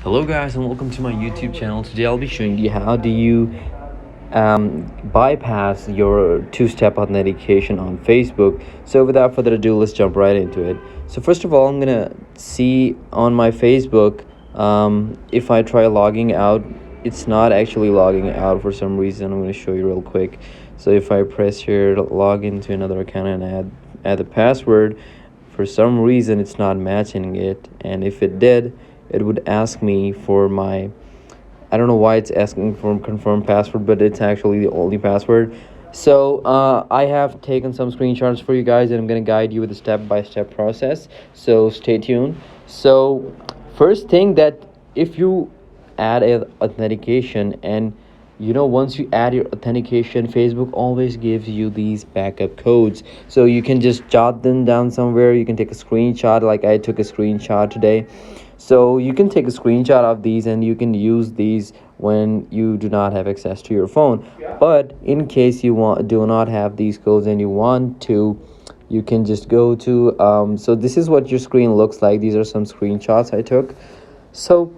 Hello guys and welcome to my YouTube channel. Today I'll be showing you how do you bypass your two-step authentication on Facebook. So without further ado, let's jump right into it. So first of all, I'm gonna see on my Facebook, if I try logging out, it's not actually logging out for some reason. I'm gonna show you real quick. So if I press here to log into another account and add the password, for some reason it's not matching it, and if it did, it would ask me for my, I don't know why it's asking for confirm password, but it's actually the only password. So I have taken some screenshots for you guys, and I'm going to guide you with a step-by-step process. So stay tuned. So first thing, that if you add a authentication, and once you add your authentication, Facebook always gives you these backup codes, so you can just jot them down somewhere. You can take a screenshot, like I took a screenshot today. So you can take a screenshot of these and you can use these when you do not have access to your phone. But in case you do not have these codes and you want to, you can just go to so this is what your screen looks like. These are some screenshots I took. So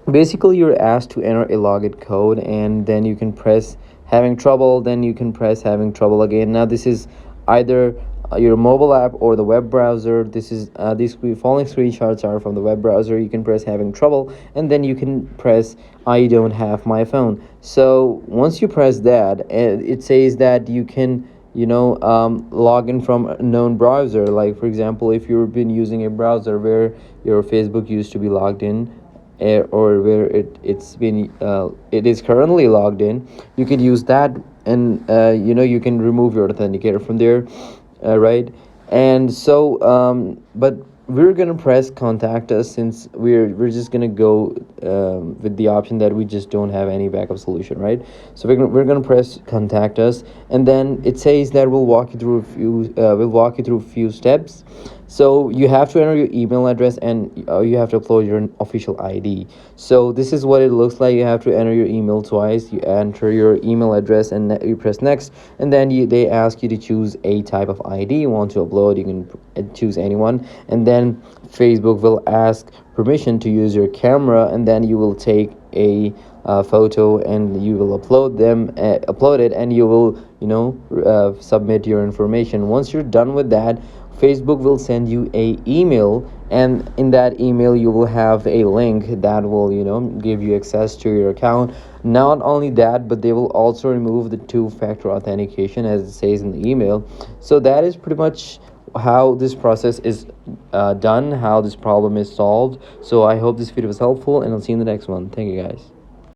basically, you're asked to enter a login code, and then you can press having trouble, then you can press having trouble again. Now this is either your mobile app or the web browser. This is these following screenshots are from the web browser. You can press having trouble, and then you can press I don't have my phone. So once you press that, it says that you can log in from a known browser. Like for example, if you've been using a browser where your Facebook used to be logged in, or where it is currently logged in, you could use that, and you can remove your authenticator from there, right? And so but we're gonna press contact us, since we're just gonna go with the option that we just don't have any backup solution, right? So we're gonna press contact us, and then it says that we'll walk you through a few steps. So you have to enter your email address, and you have to upload your official ID. So this is what it looks like. You have to enter your email twice. You enter your email address, and you press next, and then they ask you to choose a type of ID you want to upload. You can choose anyone, and then Facebook will ask permission to use your camera, and then you will take a photo, and you will upload it, and you will submit your information. Once you're done with that, Facebook will send you a email, and in that email you will have a link that will give you access to your account. Not only that, but they will also remove the two-factor authentication, as it says in the email. So that is pretty much how this process is done, how this problem is solved. So I hope this video was helpful, and I'll see you in the next one. Thank you guys.